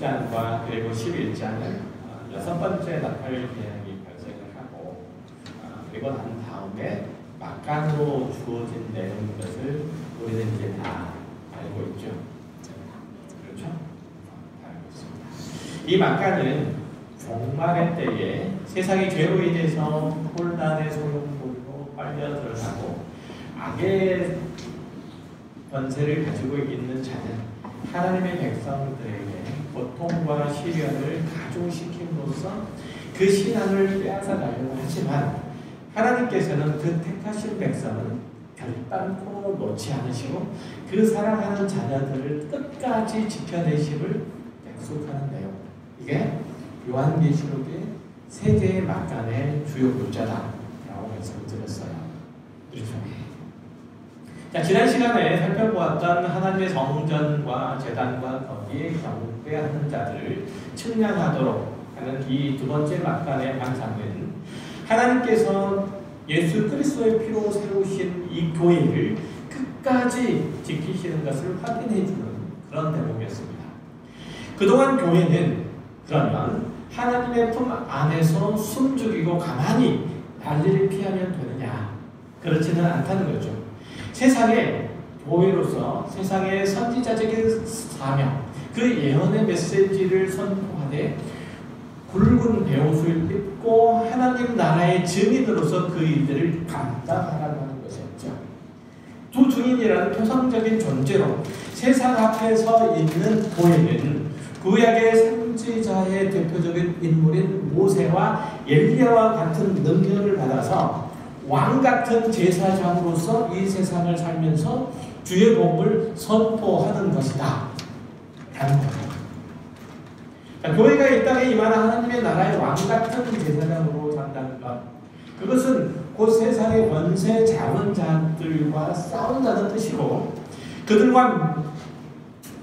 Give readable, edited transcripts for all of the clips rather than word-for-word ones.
10장과 그리고 11장은 여섯 번째 나팔 대항이 발생을 하고 그리고 난 다음에 막간으로 주어진 내용인 것을 우리는 이제 다 알고 있죠. 그렇죠? 다 알고 있습니다. 이 막간은 종말의 때에 세상이 죄로 인해서 혼란의 소용돌이로 빨려 들어가고 악의 권세를 가지고 있는 자는 하나님의 백성들에게 고통과 시련을 가중시킴으로써 그 신앙을 빼앗아가려고 하지만 하나님께서는 그 택하신 백성은 결단코 놓지 않으시고 그 사랑하는 자녀들을 끝까지 지켜내심을 약속하는 내용. 이게 요한계시록의 세 개의 막간의 주요 글자다라고 말씀을 드렸어요. 그렇죠? 자, 지난 시간에 살펴보았던 하나님의 성전과 제단과 거기에 경배하는 자들을 측량하도록 하는 이 두 번째 막간의 환상은 하나님께서 예수 그리스도의 피로 세우신 이 교회를 끝까지 지키시는 것을 확인해주는 그런 대목이었습니다. 그동안 교회는 그러면 하나님의 품 안에서 숨죽이고 가만히 난리를 피하면 되느냐? 그렇지는 않다는 거죠. 세상의 교회로서 세상의 선지자적인 사명, 그 예언의 메시지를 선포하되 굵은 베옷을 입고 하나님 나라의 증인으로서 그 일들을 감당하라고 하는 것이었죠. 두 증인이라는 표상적인 존재로 세상 앞에 서 있는 교회는 구약의 선지자의 대표적인 인물인 모세와 엘리야와 같은 능력을 받아서 왕 같은 제사장으로서 이 세상을 살면서 주의 복을 선포하는 것이다. 라는 거예요. 교회가 이 땅에 임하는 하나님의 나라의 왕 같은 제사장으로 산다는 것. 그것은 곧 세상의 권세 자원자들과 싸운다는 뜻이고 그들과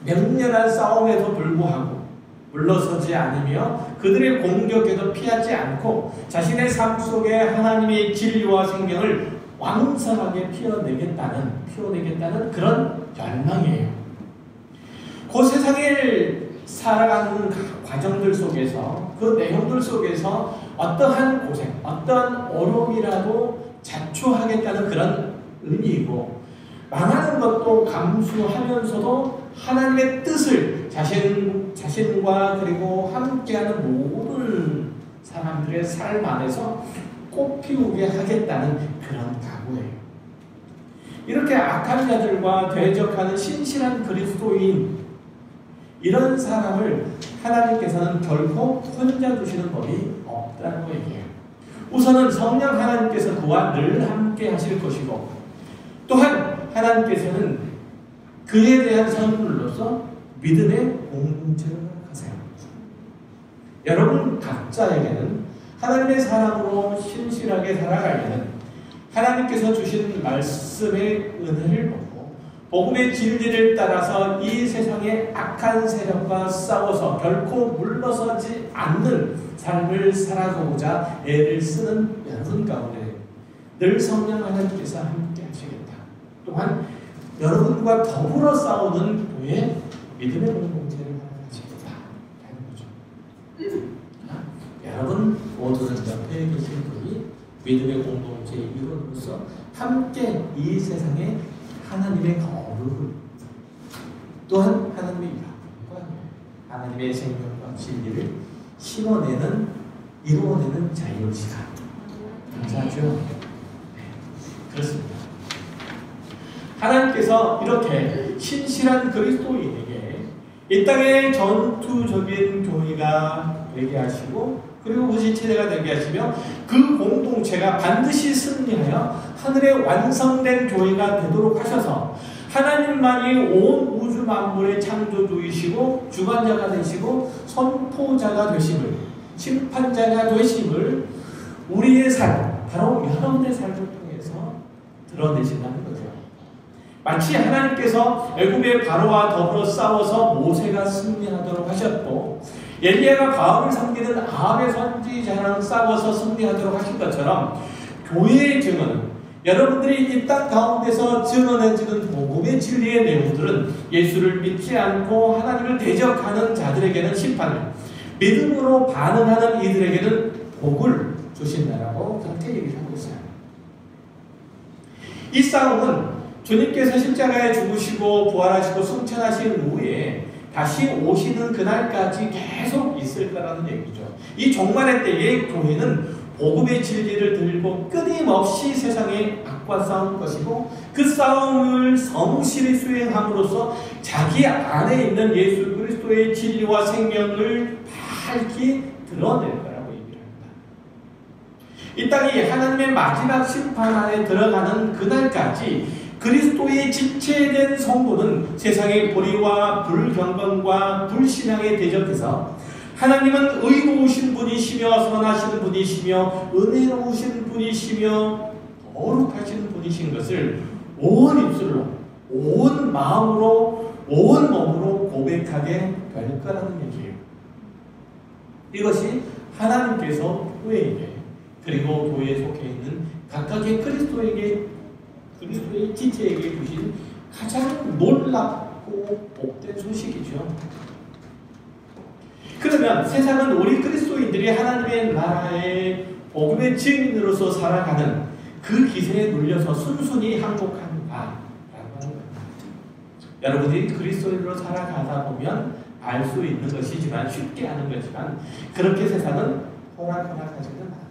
맹렬한 싸움에도 불구하고 물러서지 않으며 그들의 공격에도 피하지 않고 자신의 삶 속에 하나님의 진리와 생명을 왕성하게 피워내겠다는 그런 열망이에요. 그 세상을 살아가는 과정들 속에서 그 내용들 속에서 어떠한 고생, 어떠한 어려움이라도 자초하겠다는 그런 의미이고 망하는 것도 감수하면서도 하나님의 뜻을 자신과 그리고 함께하는 모든 사람들의 삶 안에서 꽃피우게 하겠다는 그런 각오예요. 이렇게 악한 자들과 대적하는 신실한 그리스도인 이런 사람을 하나님께서는 결코 혼자 두시는 법이 없다고 얘기해요. 우선은 성령 하나님께서 그와 늘 함께 하실 것이고 또한 하나님께서는 그에 대한 선물로서 믿음의 공동체를 허락하세요. 여러분 각자에게는 하나님의 사랑으로 신실하게 살아가려는 하나님께서 주신 말씀의 은혜를 받고 복음의 진리를 따라서 이 세상의 악한 세력과 싸워서 결코 물러서지 않는 삶을 살아가고자 애를 쓰는 여러분 가운데 늘 성령 하나님께서 함께 하시겠다. 또한 여러분과 더불어 싸우는 교회 믿음의 공동체를 하시겠다 하는 거죠. 여러분 모두는 옆에 계신 분이 믿음의 공동체의 일원으로서 함께 이 세상에 하나님의 거룩을 또한 하나님의 약속과 하나님의 생명과 진리를 심어내는 이루어내는 자유시간 감사하죠. 네, 그렇습니다. 하나님께서 이렇게 신실한 그리스도인에게 이 땅의 전투적인 교회가 되게 하시고 그리고 그것이 체제가 되게 하시며 그 공동체가 반드시 승리하여 하늘에 완성된 교회가 되도록 하셔서 하나님만이 온 우주 만물의 창조주이시고 주관자가 되시고 선포자가 되심을 심판자가 되심을 우리의 삶, 바로 여러분의 삶을 통해서 드러내신다는 거죠. 마치 하나님께서 애굽의 바로와 더불어 싸워서 모세가 승리하도록 하셨고 엘리야가 바알을 섬기는 아합의 선지자랑 싸워서 승리하도록 하신 것처럼 교회의 증언은 여러분들이 이 땅 가운데서 증언해주는 복음의 진리의 내용들은 예수를 믿지 않고 하나님을 대적하는 자들에게는 심판을, 믿음으로 반응하는 이들에게는 복을 주신다라고 그렇게 얘기를 하고 있어요. 이 싸움은 주님께서 십자가에 죽으시고 부활하시고 승천하신 후에 다시 오시는 그날까지 계속 있을 거라는 얘기죠. 이 종말의 때에 교회는 복음의 진리를 들고 끊임없이 세상에 악과 싸울 것이고, 그 싸움을 성실히 수행함으로써 자기 안에 있는 예수 그리스도의 진리와 생명을 밝히 드러낼 거라고 얘기를 합니다. 이 땅이 하나님의 마지막 심판 안에 들어가는 그날까지 그리스도의 지체된 성도는 세상의 불의와 불경건과 불신앙에 대적해서 하나님은 의로우신 분이시며 선하신 분이시며 은혜로우신 분이시며 거룩하신 분이신 것을 온 입술로, 온 마음으로, 온 몸으로 고백하게 될 거라는 얘기예요. 이것이 하나님께서 교회에게, 그리고 교회에 속해 있는 각각의 그리스도의 지체에게 주신 가장 놀랍고 복된 소식이죠. 그러면 세상은 우리 그리스도인들이 하나님의 나라의 복음의 증인으로서 살아가는 그 기세에 눌려서 순순히 항복하는가 라고 하는 겁니다. 여러분들이 그리스도인으로 살아가다 보면 알 수 있는 것이지만, 쉽게 하는 거지만, 그렇게 세상은 호락호락하지는 않아요.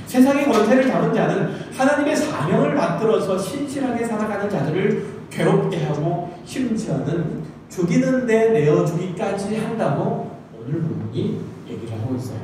세상의 권세를 잡은 자는 하나님의 사명을 받들어서 신실하게 살아가는 자들을 괴롭게 하고 심지어는 죽이는 데 내어주기까지 한다고 오늘 본문이 얘기를 하고 있어요.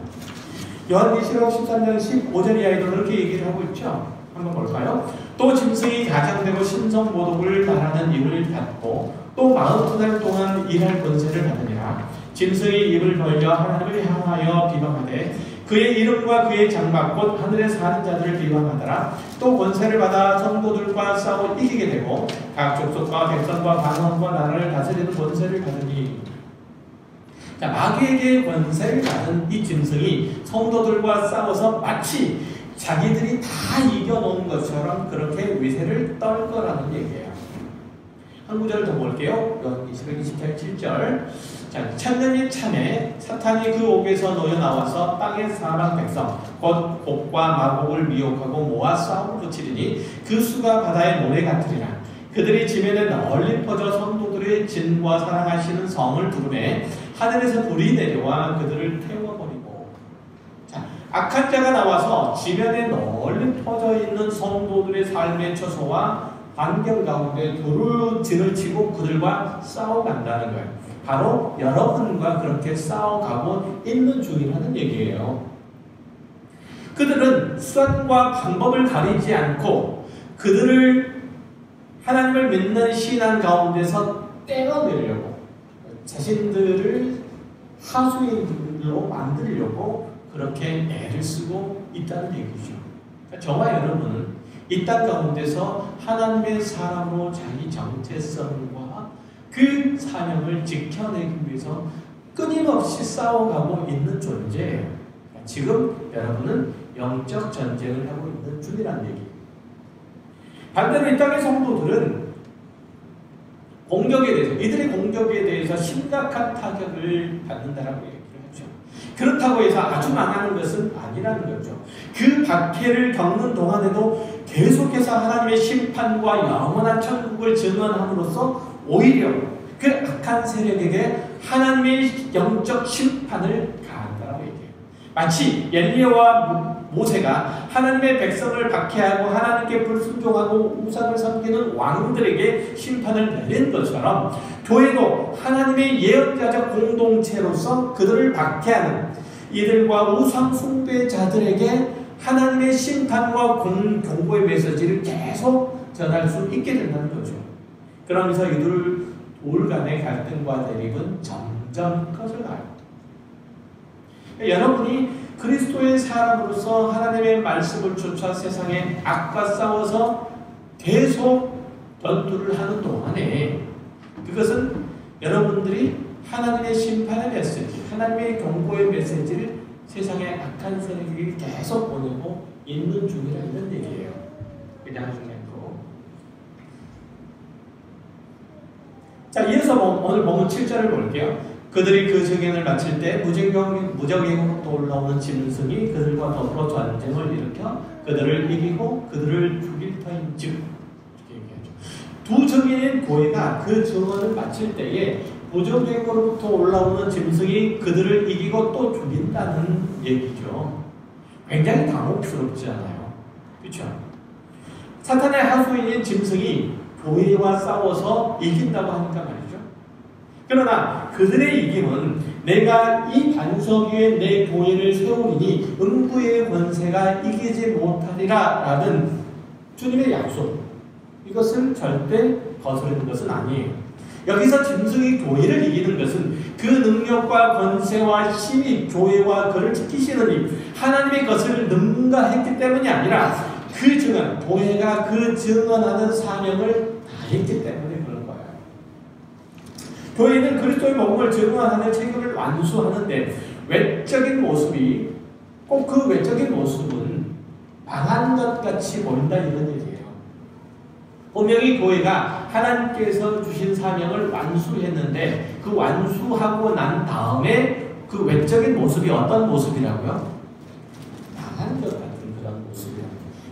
요한계시록 13장 15절 이하에도 그렇게 얘기를 하고 있죠. 한번 볼까요? 또 짐승이 가장되고 신성모독을 말하는 입을 닫고 또 42달 동안 일할 권세를 받으니라. 짐승이 입을 벌려 하나님을 향하여 비방하되 그의 이름과 그의 장막 곧 하늘에 사는 자들을 비방하더라. 또 권세를 받아 성도들과 싸워 이기게 되고 각 족속과 백성과 방언과 나라를 다스리는 권세를 받으니. 자, 마귀에게 권세를 받은 이 짐승이 성도들과 싸워서 마치 자기들이 다 이겨놓은 것처럼 그렇게 위세를 떨 거라는 얘기예요. 한 구절 더 볼게요. 요한계시록 20장 7절. 자, 천년이 참에 사탄이 그 옥에서 놓여 나와서 땅의 사람 백성 곧 곡과 마곡을 미혹하고 모아 싸움을 그치리니 그 수가 바다의 모래 같으리라. 그들이 지면에 널리 퍼져 성도들의 진과 사랑하시는 성을 부르매 하늘에서 불이 내려와 그들을 태워버리고. 자, 악한 자가 나와서 지면에 널리 퍼져 있는 성도들의 삶의 처소와 환경 가운데 불을 진을 치고 그들과 싸워간다는 거예요. 바로 여러분과 그렇게 싸워가고 있는 중이라는 얘기예요. 그들은 수단과 방법을 가리지 않고 그들을 하나님을 믿는 신앙 가운데서 떼어내려고, 자신들을 하수인들로 만들려고 그렇게 애를 쓰고 있다는 얘기죠. 저와 여러분은 이 땅 가운데서 하나님의 사람으로 자기 정체성과 그 사명을 지켜내기 위해서 끊임없이 싸워가고 있는 존재예요. 지금 여러분은 영적 전쟁을 하고 있는 중이라는 얘기예요. 반대로 이 땅의 성도들은 공격에 대해서, 이들의 공격에 대해서 심각한 타격을 받는다라고 얘기를 하죠. 그렇다고 해서 아주 망하는 것은 아니라는 거죠. 그 박해를 겪는 동안에도 계속해서 하나님의 심판과 영원한 천국을 증언함으로써 오히려 그 악한 세력에게 하나님의 영적 심판을 가한다라고 얘기해요. 마치 엘리야와 모세가 하나님의 백성을 박해하고 하나님께 불순종하고 우상을 섬기는 왕들에게 심판을 내린 것처럼 교회도 하나님의 예언자적 공동체로서 그들을 박해하는 이들과 우상 숭배자들에게 하나님의 심판과 경고의 메시지를 계속 전할 수 있게 된다는 거죠. 그러면서 이들 둘 간의 갈등과 대립은 점점 커져가요. 여러분이 그리스도의 사람으로서 하나님의 말씀을 쫓아 세상의 악과 싸워서 계속 전투를 하는 동안에 그것은 여러분들이 하나님의 심판의 메시지, 하나님의 경고의 메시지를 세상의 악한 세력이 계속 보내고 있는 중이라는 얘기예요. 그냥 중요하고. 자, 이어서 오늘 본문 7절을 볼게요. 그들이 그 증언을 마칠 때 무적행으로 올라오는 짐승이 그들과 더불어 전쟁을 일으켜 그들을 이기고 그들을 죽일 터인즉, 이렇게 얘기하죠. 두 증인인 고해가 그 증언을 마칠 때에 무적행으로부터 올라오는 짐승이 그들을 이기고 또 죽인다는 얘기죠. 굉장히 당혹스럽지 않아요? 그렇죠? 사탄의 하수인인 짐승이 교회와 싸워서 이긴다고 하니까 말이죠. 그러나 그들의 이김은 내가 이 반석 위에 내 교회를 세우리니 음부의 권세가 이기지 못하리라 라는 주님의 약속, 이것을 절대 거스르는 것은 아니에요. 여기서 짐승이 교회를 이기는 것은 그 능력과 권세와 힘이 교회와 그를 지키시는 힘, 하나님의 것을 능가했기 때문이 아니라 그 증언, 교회가 그 증언하는 사명을 다했기 때문에 그런 거예요. 교회는 그리스도의 복음을 증언하는 책임을 완수하는데 외적인 모습이, 꼭 그 외적인 모습은 망한 것 같이 보인다, 이런 얘기예요. 분명히 교회가 하나님께서 주신 사명을 완수했는데 그 완수하고 난 다음에 그 외적인 모습이 어떤 모습이라고요? 망한 것 같은 그런 모습이에요.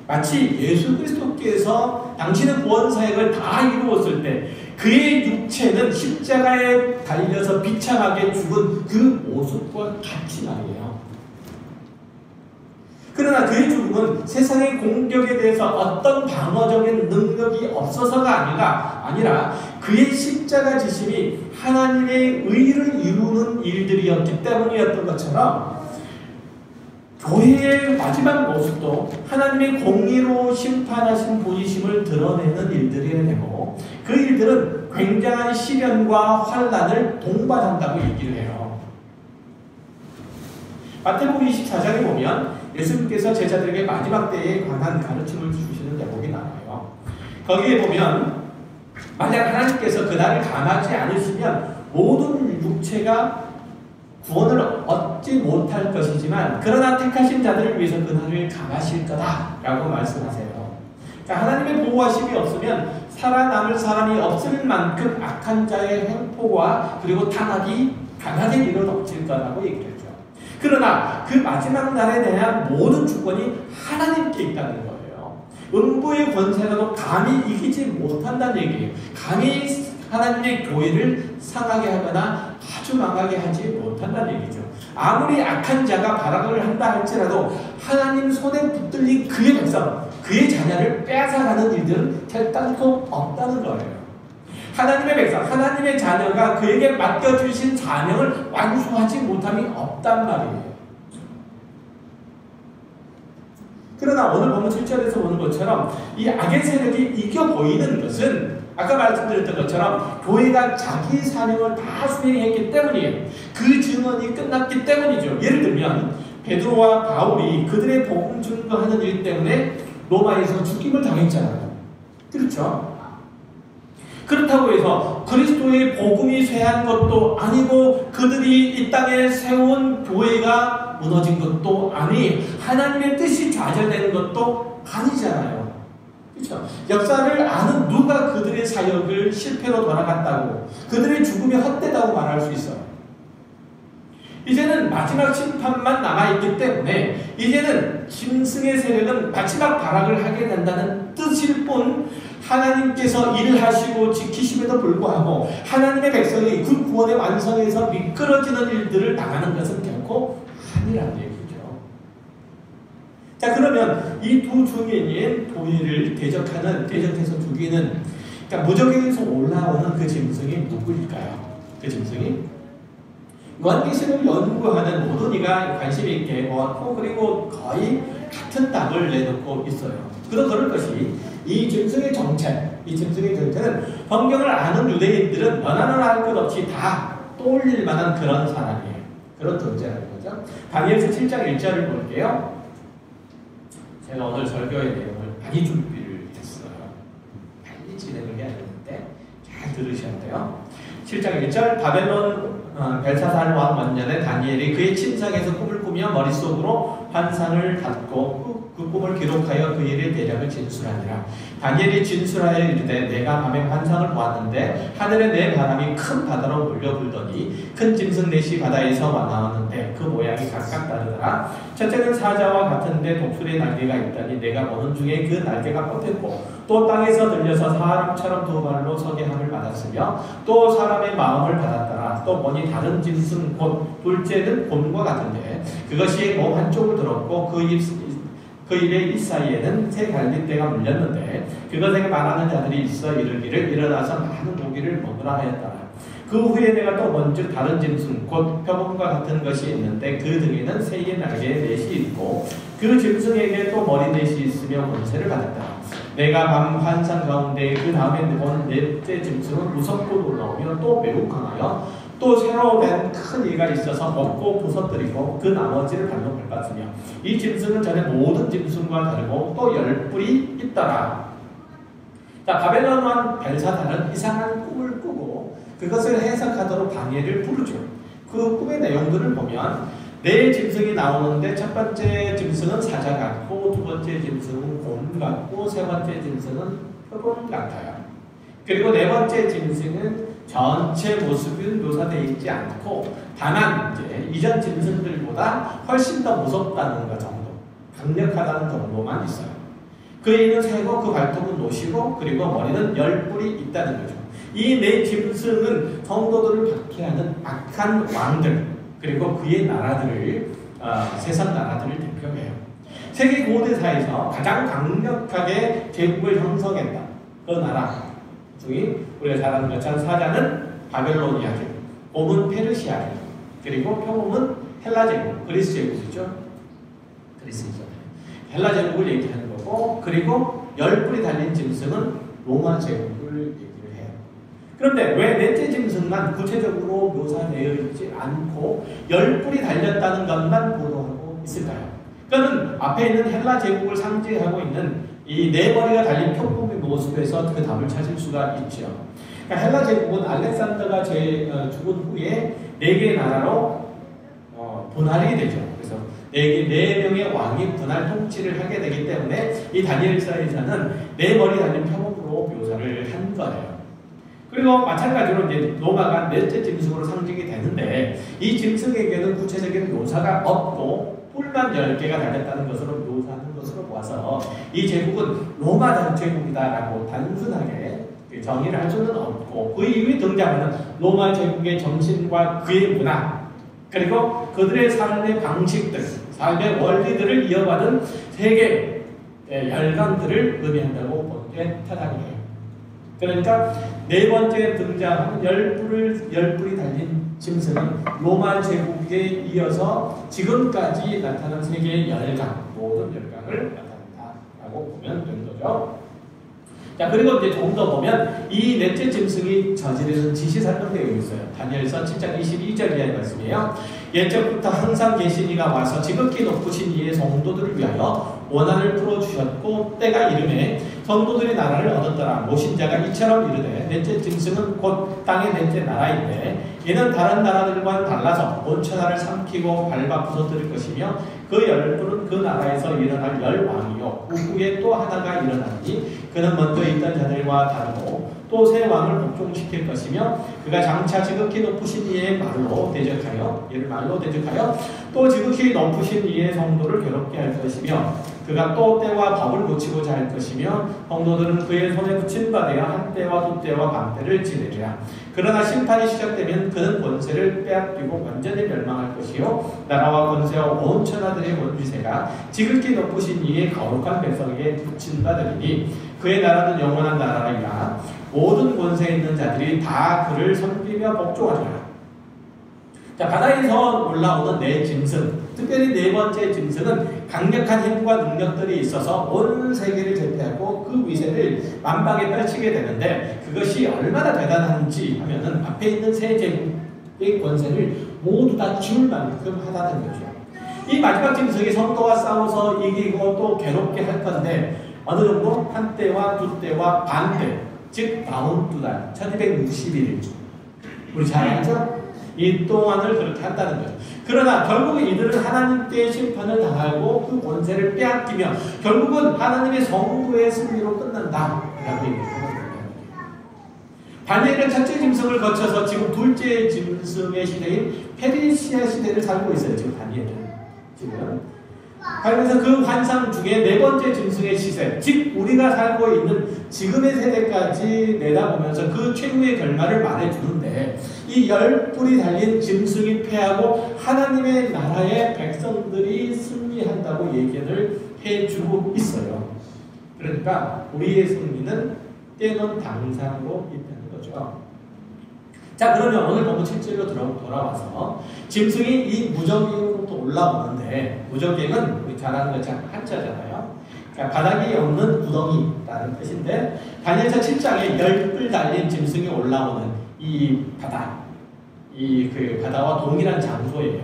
마치 예수 그리스도께서 당신의 구원 사역을 다 이루었을 때 그의 육체는 십자가에 달려서 비참하게 죽은 그 모습과 같이 말이에요. 그러나 그의 죽음은 세상의 공격에 대해서 어떤 방어적인 능력이 없어서가 아니라 그의 십자가 지심이 하나님의 의를 이루는 일들이었기 때문이었던 것처럼 교회의 마지막 모습도 하나님의 공의로 심판하신 분이심을 드러내는 일들이어야 되고, 그 일들은 굉장한 시련과 환난을 동반한다고 얘기를 해요. 마태복음 24장에 보면 예수님께서 제자들에게 마지막 때에 관한 가르침을 주시는 대목이 나와요. 거기에 보면 만약 하나님께서 그날을 감하지 않으시면 모든 육체가 구원을 얻지 못할 것이지만 그러나 택하신 자들을 위해서 그날을 감하실 거다라고 말씀하세요. 그러니까 하나님의 보호하심이 없으면 살아남을 사람이 없을 만큼 악한 자의 횡포와 그리고 탄압이 강하게 밀어덮칠 거라고 얘기했죠. 그러나 그 마지막 날에 대한 모든 주권이 하나님께 있다는 거예요. 음부의 권세라도 감히 이기지 못한다는 얘기예요. 감히 하나님의 교회를 상하게 하거나 아주 망하게 하지 못한다는 얘기죠. 아무리 악한 자가 발악을 한다 할지라도 하나님 손에 붙들린 그의 백성, 그의 자녀를 빼앗아가는 일들은 결단코 없다는 거예요. 하나님의 백성, 하나님의 자녀가 그에게 맡겨주신 사명을 완수하지 못함이 없단 말이에요. 그러나 오늘 보면 7절에서 보는 것처럼 이 악의 세력이 이겨 보이는 것은 아까 말씀드렸던 것처럼 교회가 자기 사명을 다 수행했기 때문이에요. 그 증언이 끝났기 때문이죠. 예를 들면 베드로와 바울이 그들의 복음 증거하는 일 때문에 로마에서 죽임을 당했잖아요. 그렇죠? 그렇다고 해서 그리스도의 복음이 쇠한 것도 아니고 그들이 이 땅에 세운 교회가 무너진 것도 아니, 하나님의 뜻이 좌절되는 것도 아니잖아요. 그렇죠? 역사를 아는 누가 그들의 사역을 실패로 돌아갔다고, 그들의 죽음이 헛되다고 말할 수 있어요. 이제는 마지막 심판만 남아있기 때문에 이제는 짐승의 세력은 마지막 발악을 하게 된다는 뜻일 뿐, 하나님께서 일하시고 지키심에도 불구하고 하나님의 백성이 그 구원의 완성에서 미끄러지는 일들을 당하는 것은 결코 아니라는 얘기죠. 자, 그러면 이 두 증인인 교회를 대적해서 죽이는, 그러니까 무적에서 올라오는 그 짐승이 누구일까요? 그 짐승이 요한계시록을 연구하는 모든 이가 관심 있게 보았고, 그리고 거의 같은 답을 내놓고 있어요. 그럴 것이 이 짐승의 정체, 이 짐승의 정체는 성경을 아는 유대인들은 너나너나 할 것 없이 다 떠올릴 만한 그런 사람이에요. 그런 존재라는 거죠. 다니엘서 7장 1절을 볼게요. 제가 오늘 설교의 내용을 많이 준비를 했어요. 빨리 진행을 해야 되는데 잘 들으셔야 돼요. 7장 1절 바벨론 벨사살 왕 원년에 다니엘이 그의 침상에서 꿈을 꾸며 머릿속으로 환상을 갖고 그 꿈을 기록하여 그 일의 대략을 진술하니라. 다니엘이 진술하여 이르되 내가 밤에 환상을 보았는데 하늘에 내 바람이 큰 바다로 몰려불더니 큰 짐승 넷이 바다에서 나왔는데 그 모양이 각각 다르더라. 첫째는 사자와 같은데 독수리의 날개가 있다니 내가 보는 중에 그 날개가 뻗었고 또 땅에서 들려서 사람처럼 두 발로 서게 함을 받았으며 또 사람의 마음을 받았더라. 또 보니 다른 짐승 곧 둘째는 곰과 같은데 그것이 몸 한쪽을 들었고 그 입의 입 사이에는 새 갈빗대가 물렸는데 그것에게 말하는 자들이 있어 이르기를 일어나서 많은 고기를 먹으라 하였더라. 그 후에 내가 또 먼저 다른 짐승 곧 표범과 같은 것이 있는데 그 등에는 새의 날개 넷이 있고 그 짐승에게 또 머리 넷이 있으며 권세를 받았다. 내가 밤 환상 가운데 그 다음에 본 넷째 짐승은 무섭고 놀라우며 또 매우 강하여 또 새로 된 큰 이가 있어서 먹고 부서뜨리고 그 나머지를 발로 밟았으며 이 짐승은 전에 모든 짐승과 다르고 또 10뿔이 있더라. 자, 바벨론 왕 벨사살은 이상한 꿈을 꾸고 그것을 해석하도록 다니엘을 부르죠. 그 꿈의 내용들을 보면 네 짐승이 나오는데 첫 번째 짐승은 사자 같고 두 번째 짐승은 곰 같고 세 번째 짐승은 표범 같아요. 그리고 네 번째 짐승은 전체 모습은 묘사되어 있지 않고 다만 이제 이전 짐승들보다 훨씬 더 무섭다는 것 정도, 강력하다는 정도만 있어요. 그 이는 새고 그 발톱은 노시고 그리고 머리는 10뿔이 있다는 거죠. 이 네 짐승은 성도들을 박해하는 악한 왕들 그리고 그의 나라들을 세상 나라들을 대표해요. 세계 고대사에서 가장 강력하게 제국을 형성했다. 그 나라 중에 우리가 잘 아는 것처럼 사자는 바벨로니아 제국, 곰은 페르시아 제국, 그리고 표범은 헬라 제국, 그리스 제국이죠. 그리스죠. 헬라 제국을 얘기하는 거고, 그리고 10뿔이 달린 짐승은 로마 제국을 얘기를 해요. 그런데 왜 넷째 짐승만 구체적으로 묘사되어 있지 않고 10뿔이 달렸다는 것만 보도하고 있을까요? 그거는 앞에 있는 헬라 제국을 상징하고 있는 이 네 머리가 달린 표범의 모습에서 그 답을 찾을 수가 있죠. 그러니까 헬라 제국은 알렉산더가 죽은 후에 4개의 나라로 분할이 되죠. 그래서 4명의 왕이 분할 통치를 하게 되기 때문에 이 다니엘서에서는 4머리 달린 표범으로 묘사를 한 거예요. 그리고 마찬가지로 이제 로마가 넷째 짐승으로 상징이 되는데 이 짐승에게는 구체적인 묘사가 없고 뿔만 10개가 달렸다는 것으로 묘사하는 것으로 보아서 이 제국은 로마 제국이다라고 단순하게 정의를 할 수는 없고 그 이후에 등장하는 로마 제국의 정신과 그의 문화 그리고 그들의 삶의 방식들, 삶의 원리들을 이어받은 세계 열강들을 의미한다고 보는 타당해요. 그러니까 네 번째 등장하는 10뿔이 달린 짐승은 로마 제국에 이어서 지금까지 나타난 세계의 열강, 모든 열강을 나타낸다라고 보면 되는 거죠. 자, 그리고 이제 조금 더 보면 이 넷째 짐승이 저지르는 짓이 설명되어 있어요. 다니엘서 7장 22절 이하의 말씀이에요. 옛적부터 항상 계신 이가 와서 지극히 높으신 이의 성도들을 위하여 원한을 풀어주셨고 때가 이르매 성도들이 나라를 얻었더라. 모신 자가 이처럼 이르되 넷째 짐승은 곧 땅의 넷째 나라인데 이는 다른 나라들과는 달라서 온 천하를 삼키고 밟아 부서뜨릴 것이며 그 10뿔은 그 나라에서 일어날 10왕이요 그 후에 또 하나가 일어나니 그는 먼저 있던 자들과 다르고 또 새 왕을 복종시킬 것이며 그가 장차 지극히 높으신 이의 말로 대적하여 이를 말로 대적하여 또 지극히 높으신 이의 성도를 괴롭게 할 것이며 그가 또 때와 법을 고치고자 할 것이며 성도들은 그의 손에 붙인 바 되어 한 때와 두 때와 반 때를 지내리라. 그러나 심판이 시작되면 그는 권세를 빼앗기고 완전히 멸망할 것이요 나라와 권세와 온 천하들의 권위세가 지극히 높으신 이의 거룩한 백성에게 붙인 바 되리니 그의 나라는 영원한 나라이라. 모든 권세에 있는 자들이 다 그를 섬기며 복종하리라. 자, 바다에서 올라오는 네 짐승, 특별히 네 번째 짐승은 강력한 힘과 능력들이 있어서 온 세계를 제패하고 그 위세를 만방에 펼치게 되는데 그것이 얼마나 대단한지 하면은 앞에 있는 세 제국의 권세를 모두 다 지울 만큼 하다는 거죠. 이 마지막 짐승이 성도와 싸워서 이기고 또 괴롭게 할 건데 어느 정도 한 때와 두 때와 반 때, 즉 42달, 1260일. 우리 잘 알죠? 이 동안을 그렇게 한다는 거예요. 그러나 결국은 이들은 하나님께 심판을 당하고 그 권세를 빼앗기며 결국은 하나님의 성부의 승리로 끝난다라고 얘기합니다. 다니엘은 첫째 짐승을 거쳐서 지금 둘째 짐승의 시대인 페르시아 시대를 살고 있어요. 지금 다니엘은 지금. 그래서 그 환상 중에 네 번째 짐승의 시세, 즉 우리가 살고 있는 지금의 세대까지 내다보면서 그 최후의 결말을 말해주는데 이 10뿔이 달린 짐승이 패하고 하나님의 나라의 백성들이 승리한다고 얘기를 해주고 있어요. 그러니까 우리의 승리는 때론 당상으로 있다는 거죠. 자, 그러면 오늘 본문 7절로 돌아와서 짐승이 이 무저갱으로부터 올라오는데, 무저갱은 우리 잘 아는 것처럼 한자잖아요. 그러니까 바닥이 없는 구덩이라는 뜻인데, 다니엘서 7장에 10뿔 달린 짐승이 올라오는 이 바다, 그 바다와 동일한 장소예요.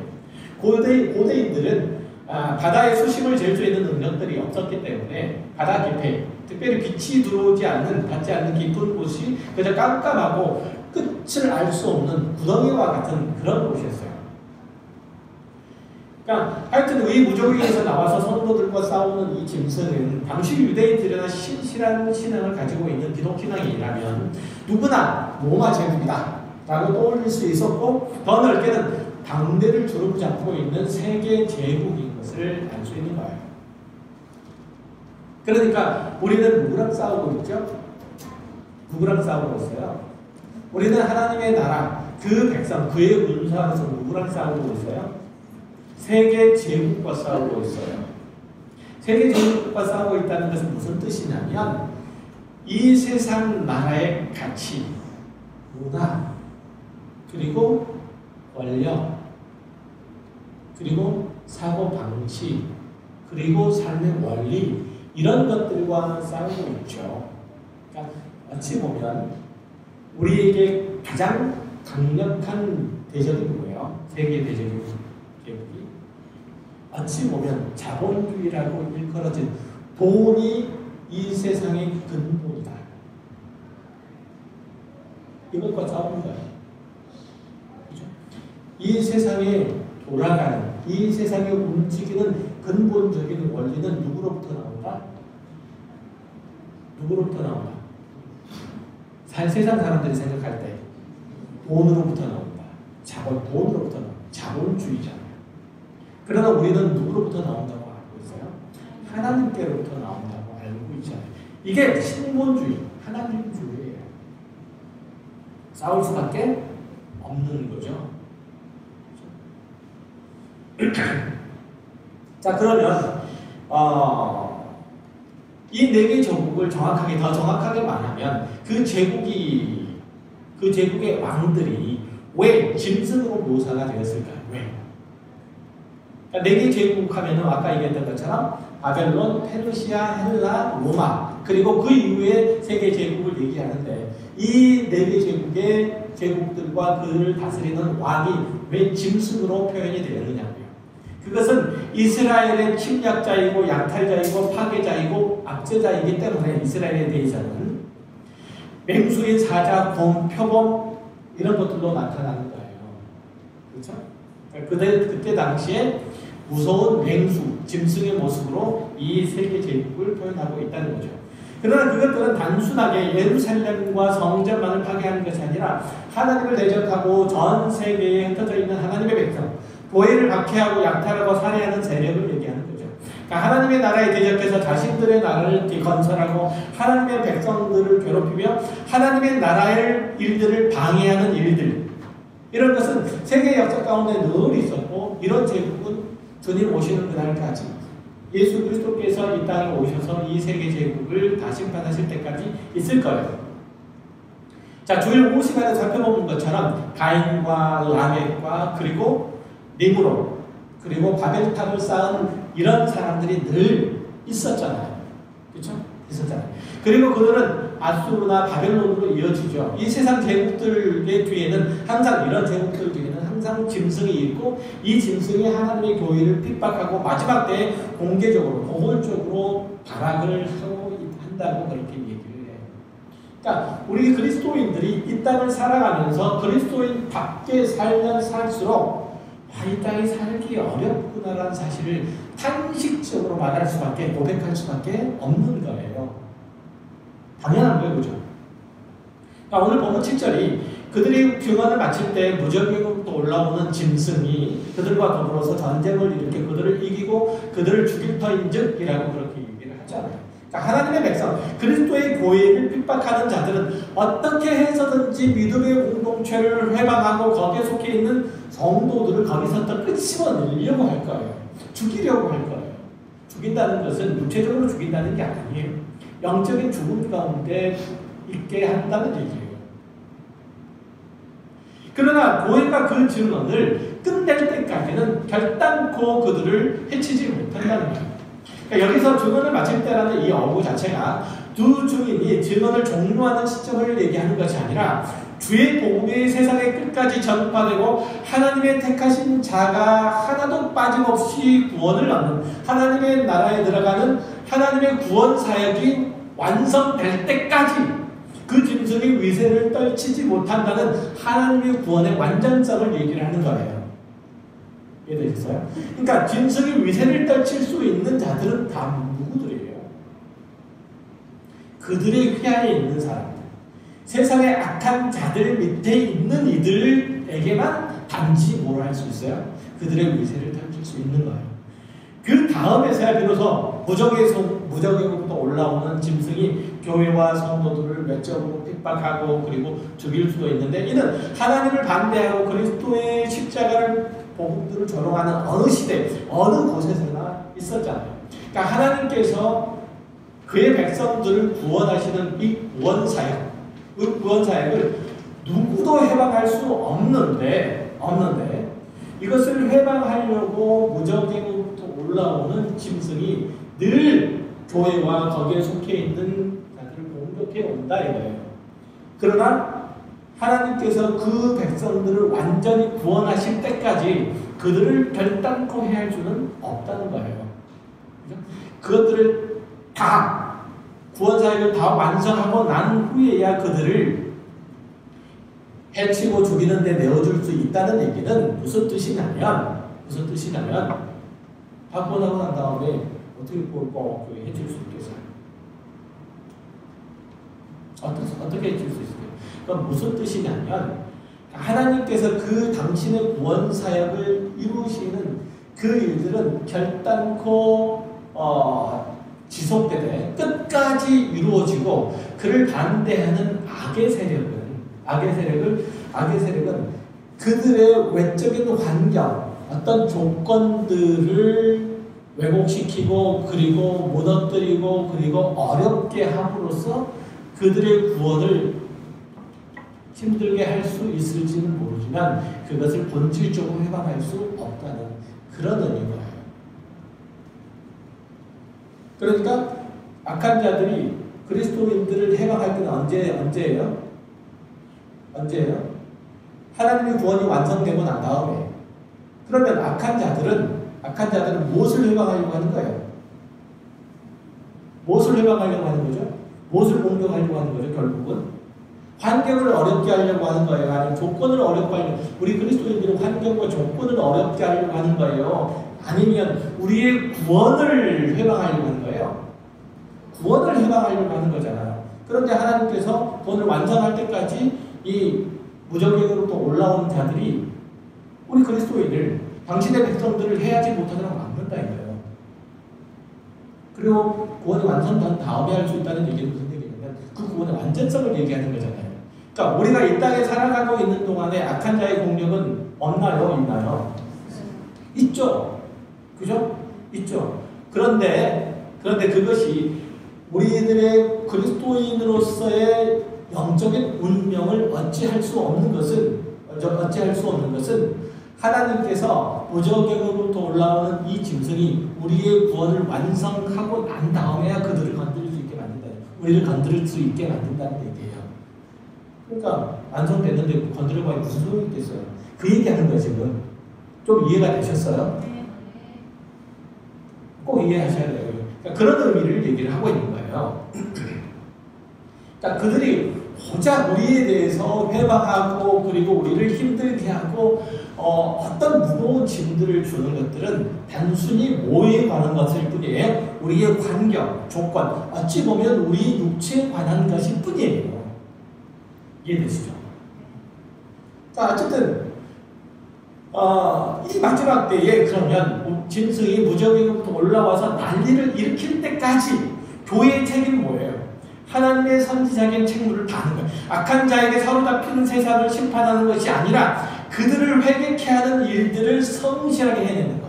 고대인들은 바다의 수심을 잴 수 있는 능력들이 없었기 때문에 바다 깊이, 특별히 빛이 들어오지 않는, 닿지 않는 깊은 곳이 그저 깜깜하고 끝을 알 수 없는 구덩이와 같은 그런 곳이었어요. 그러니까 하여튼 이 무저갱에서 나와서 성도들과 싸우는 이 짐승은 당시 유대인들이나 신실한 신앙을 가지고 있는 기독신앙이라면 누구나 로마 제국이다 라고 떠올릴 수 있었고, 더 넓게는 당대를 주름 잡고 있는 세계 제국인 것을 알 수 있는 거예요. 그러니까 우리는 누구랑 싸우고 있죠? 누구랑 싸우고 있어요? 우리는 하나님의 나라, 그 백성, 그의 군사 안에서 누구랑 싸우고 있어요? 세계 제국과 싸우고 있어요. 세계 제국과 싸우고 있다는 것은 무슨 뜻이냐면 이 세상 나라의 가치, 문화, 그리고 권력, 그리고 사고방식, 그리고 삶의 원리, 이런 것들과 싸우고 있죠. 그러니까 어찌 보면 우리에게 가장 강력한 대적이 뭐예요? 세계 대적이 제국이 어찌 보면 자본주의라고 일컬어진 돈이 이 세상의 근본이다. 이것과 싸우는 거예요. 그렇죠? 이 세상에 돌아가는, 이 세상에 움직이는 근본적인 원리는 누구로부터 나온다? 누구로부터 나온다? 세상 사람들이 생각할 때 돈으로부터 나온다. 돈으로부터 나온다. 자본주의잖아요. 그러나 우리는 누구로부터 나온다고 알고 있어요? 하나님께로부터 나온다고 알고 있잖아요. 이게 신본주의, 하나님주의예요. 싸울 수밖에 없는 거죠. 자, 그러면 이 네 개 제국을 더 정확하게 말하면 그 제국의 왕들이 왜 짐승으로 묘사가 되었을까요? 왜? 그러니까 네 개 제국 하면은 아까 얘기했던 것처럼 바벨론, 페르시아, 헬라, 로마, 그리고 그 이후에 세계 제국을 얘기하는데 이 네 개 제국의 제국들과 그를 다스리는 왕이 왜 짐승으로 표현이 되었느냐고요. 그것은 이스라엘의 침략자이고 약탈자이고 파괴자이고 압제자이기 때문에 이스라엘에 대해서는 맹수인 사자, 곰, 표범 이런 것들로 나타나는 거예요. 그렇죠? 그때 당시에 무서운 맹수, 짐승의 모습으로 이 세계 제국을 표현하고 있다는 거죠. 그러나 그것들은 단순하게 예루살렘과 성전만을 파괴하는 것이 아니라 하나님을 대적하고 전 세계에 흩어져 있는 하나님의 백성, 교회를 박해하고 약탈하고 살해하는 세력을 얘기하는 거죠. 그러니까 하나님의 나라에 대적해서 자신들의 나라를 건설하고 하나님의 백성들을 괴롭히며 하나님의 나라의 일들을 방해하는 일들, 이런 것은 세계 역사 가운데 늘 있었고, 이런 제국은 주님 오시는 그날까지 예수 그리스도께서 이 땅에 오셔서 이 세계 제국을 다 심판하실 때까지 있을 거예요. 자, 주일 5시간에 살펴본 것처럼 가인과 라멕과 그리고 니므롯, 그리고 바벨탑을 쌓은 이런 사람들이 늘 있었잖아요. 그렇죠? 있었잖아요. 그리고 그들은 아수르나 바벨론으로 이어지죠. 이 세상 제국들의 뒤에는 항상, 이런 제국들 뒤에는 항상 짐승이 있고, 이 짐승이 하나님의 교회를 핍박하고 마지막 때에 공개적으로, 공언적으로 발악을 한다고 그렇게 얘기를 해요. 그러니까 우리 그리스도인들이 이 땅을 살아가면서 그리스도인 밖에 살면 살수록 이 땅이 살기 어렵구나라는 사실을 탄식적으로 말할 수밖에, 고백할 수밖에 없는 거예요. 당연한 거예요, 그죠? 그러니까 오늘 본문 7절이 그들이 교만을 마칠 때 무적으로부터 올라오는 짐승이 그들과 더불어서 전쟁을 일으켜 그들을 이기고 그들을 죽일 터인즉이라고 그렇게 얘기를 하잖아요. 그러니까 하나님의 백성, 그리스도의 교회를 핍박하는 자들은 어떻게 해서든지 믿음의 공동체를 회방하고 거기에 속해 있는 성도들을 거기서부터 끄집어내려고 할 거예요. 죽이려고 할 거예요. 죽인다는 것은 육체적으로 죽인다는 게 아니에요. 영적인 죽음 가운데 있게 한다는 얘기예요. 그러나 교회가 그 증언을 끝낼 때까지는 결단코 그들을 해치지 못한다는 거예요. 그러니까 여기서 증언을 마칠 때라는 이 어구 자체가 두 증인이 증언을 종료하는 시점을 얘기하는 것이 아니라 주의 복음이 세상의 끝까지 전파되고 하나님의 택하신 자가 하나도 빠짐없이 구원을 얻는 하나님의 나라에 들어가는 하나님의 구원 사역이 완성될 때까지 그 짐승이 위세를 떨치지 못한다는 하나님의 구원의 완전성을 얘기를 하는 거예요. 이해되셨어요? 그러니까 짐승이 위세를 떨칠 수 있는 자들은 다 누구들이에요? 그들의 휘하에 있는 사람들, 세상의 악한 자들 밑에 있는 이들에게만 단지 뭘 할 수 있어요? 그들의 위세를 떨칠 수 있는 거예요. 그 다음에서야 비로소 무적에서부터 올라오는 짐승이 교회와 성도들을 외적으로 핍박하고 그리고 죽일 수도 있는데, 이는 하나님을 반대하고 그리스도의 십자가를 복음들을 조롱하는 어느 시대, 어느 곳에서나 있었잖아요. 그러니까 하나님께서 그의 백성들을 구원하시는 이 구원사역, 그 구원사역을 누구도 해방할 수 없는데 이것을 해방하려고 무적에서부터 올라오는 짐승이 늘 교회와 거기에 속해 있는 자들을 공격해 온다 이거예요. 그러나 하나님께서 그 백성들을 완전히 구원하실 때까지 그들을 결단코 해할 수는 없다는 거예요. 그것들을 다 구원사역을 다 완성하고 난 후에야 그들을 해치고 죽이는 데 내어줄 수 있다는 얘기는 무슨 뜻이냐면 다 구원하고 난 다음에 어떻게 꼭 해칠 수 있겠어요? 어떻게 해칠 수 있을까요? 그럼 무슨 뜻이냐면 하나님께서 그 당신의 구원 사역을 이루시는 그 일들은 결단코 지속되되 끝까지 이루어지고 그를 반대하는 악의 세력은 그들의 외적인 환경, 어떤 조건들을 왜곡시키고 그리고 무너뜨리고 그리고 어렵게 함으로써 그들의 구원을 힘들게 할 수 있을지는 모르지만 그것을 본질적으로 해방할 수 없다는 그런 의미예요. 그러니까 악한 자들이 그리스도인들을 해방할 때는 언제예요? 하나님의 구원이 완성되고 난 다음에. 그러면 악한 자들은 무엇을 해방하려고 하는 거예요? 무엇을 해방하려고 하는 거죠? 무엇을 공격하려고 하는 거죠? 결국은 환경을 어렵게 하려고 하는 거예요? 아니면 조건을 어렵게 하려고, 우리 그리스도인들은 환경과 조건을 어렵게 하려고 하는 거예요? 아니면 우리의 구원을 해방하려고 하는 거예요? 구원을 해방하려고 하는 거잖아요. 그런데 하나님께서 구원을 완성할 때까지 이 무적행으로부터 올라온 자들이 우리 그리스도인을, 당신의 백성들을 해야지 못하도록 막는다 이거예요. 그리고 구원이 완성된 다음에 할 수 있다는 얘기는 무슨 얘기냐면 그 구원의 완전성을 얘기하는 거잖아요. 그러니까 우리가 이 땅에 살아가고 있는 동안에 악한 자의 공격은 없나요? 있나요? 있죠. 그죠? 있죠. 그런데 그것이 우리들의 그리스도인으로서의 영적인 운명을 어찌할 수 없는 것은 하나님께서 무적행으로부터 올라오는 이 짐승이 우리의 구원을 완성하고 난 다음에야 그들을 건드릴 수 있게 만든다. 우리를 건드릴 수 있게 만든다는 얘기예요. 그러니까 완성됐는데 건드려봐야 무슨 소용이 있겠어요? 그 얘기하는 거예요 지금. 좀 이해가 되셨어요? 꼭 이해하셔야 돼요. 그러니까 그런 의미를 얘기를 하고 있는 거예요. 그러니까 그들이 고작 우리에 대해서 회방하고 그리고 우리를 힘들게 하고 어떤 무거운 짐들을 주는 것들은 단순히 뭐에 관한 것일 뿐이에요. 우리의 환경, 조건, 어찌 보면 우리 육체에 관한 것일 뿐이에요. 이해되시죠? 자, 어쨌든 이 마지막 때에 그러면 짐승이 무저기로부터 올라와서 난리를 일으킬 때까지 교회의 책임은 뭐예요? 하나님의 선지자적인 책무를 다하는 거예요. 악한 자에게 사로잡히는 세상을 심판하는 것이 아니라 그들을 회개케 하는 일들을 성실하게 해내는 것.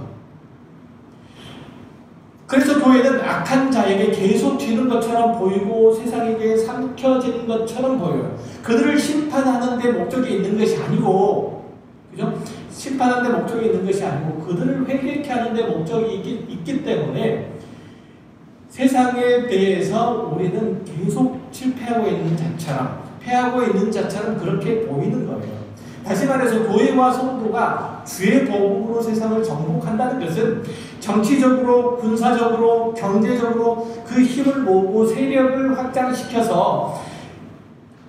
그래서 교회는 악한 자에게 계속 뒤는 것처럼 보이고 세상에게 삼켜지는 것처럼 보여요. 그들을 심판하는 데 목적이 있는 것이 아니고, 그죠? 심판하는 데 목적이 있는 것이 아니고 그들을 회개케 하는 데 목적이 있기 때문에 세상에 대해서 우리는 계속 실패하고 있는 자처럼, 패하고 있는 자처럼 그렇게 보이는 거예요. 다시 말해서 교회와 성도가 주의 복음으로 세상을 정복한다는 것은 정치적으로, 군사적으로, 경제적으로 그 힘을 모으고 세력을 확장시켜서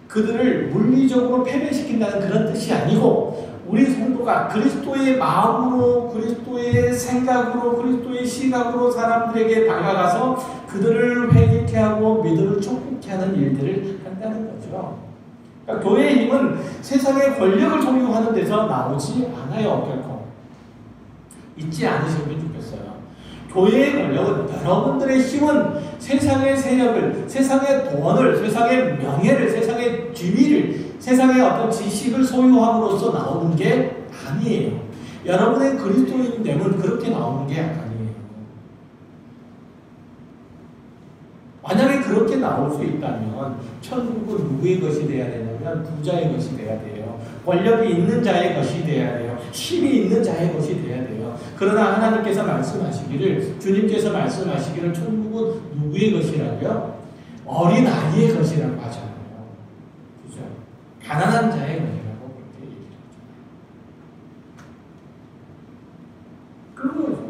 그들을 물리적으로 패배시킨다는 그런 뜻이 아니고, 우리 성도가 그리스도의 마음으로, 그리스도의 생각으로, 그리스도의 시각으로 사람들에게 다가가서 그들을 회개케 하고 믿음을 촉구케 하는 일들을 한다는 거죠. 그러니까 교회의 힘은 세상의 권력을 종용하는 데서 나오지 않아요. 결코. 잊지 않으시면 좋겠어요. 교회의 권력은, 여러분들의 힘은 세상의 세력을, 세상의 돈을, 세상의 명예를, 세상의 지위를, 세상의 어떤 지식을 소유함으로써 나오는 게 아니에요. 여러분의 그리스도인됨은 그렇게 나오는 게 아니에요. 만약에 그렇게 나올 수 있다면 천국은 누구의 것이 돼야 되냐면 부자의 것이 돼야 돼요. 권력이 있는 자의 것이 돼야 돼요. 힘이 있는 자의 것이 돼야 돼요. 그러나 하나님께서 말씀하시기를, 주님께서 말씀하시기를 천국은 누구의 것이라고요? 어린 아이의 것이라고 하잖아요. 그죠? 가난한 자의 것이라고 그렇게 얘기를 하죠. 그런 거죠.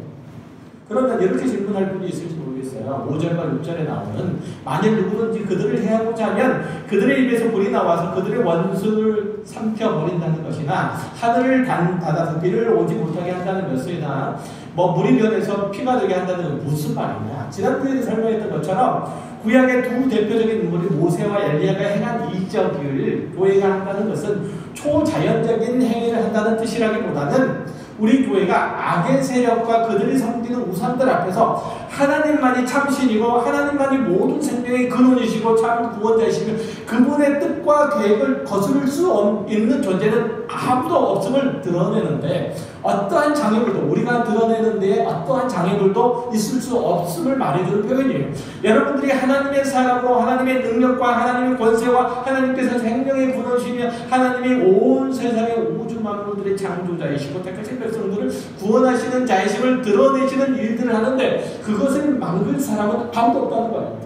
그러면 이렇게 질문할 분이 있을지 모르겠어요. 5절과 6절에 나오는, 만일 누구든지 그들을 해하고자 하면 그들의 입에서 불이 나와서 그들의 원수를 삼켜버린다는 것이나 하늘을 닫아서 비를 오지 못하게 한다는 것이나 물이 변해서 피가 되게 한다는 건 무슨 말이냐. 지난주에 설명했던 것처럼 구약의 두 대표적인 인물이 모세와 엘리야가 행한 이적을 교회가 한다는 것은 초자연적인 행위를 한다는 뜻이라기보다는 우리 교회가 악의 세력과 그들이 섬기는 우상들 앞에서 하나님만이 참신이고 하나님만이 모든 생명의 근원이시고 참 구원자이시며 그분의 뜻과 계획을 거스를 수 있는 존재는 아무도 없음을 드러내는데, 어떠한 장애물도, 우리가 드러내는데 어떠한 장애물도 있을 수 없음을 말해주는 표현이에요. 여러분들이 하나님의 사랑으로 하나님의 능력과 하나님의 권세와 하나님께서 생명의 근원이시며 하나님이 온 세상의 우주 만물들의 창조자이시고 택하신 백성들을 구원하시는 자이심을 드러내시는 일들을 하는데 그것을 막을 사람은 아무도 없다는 거예요.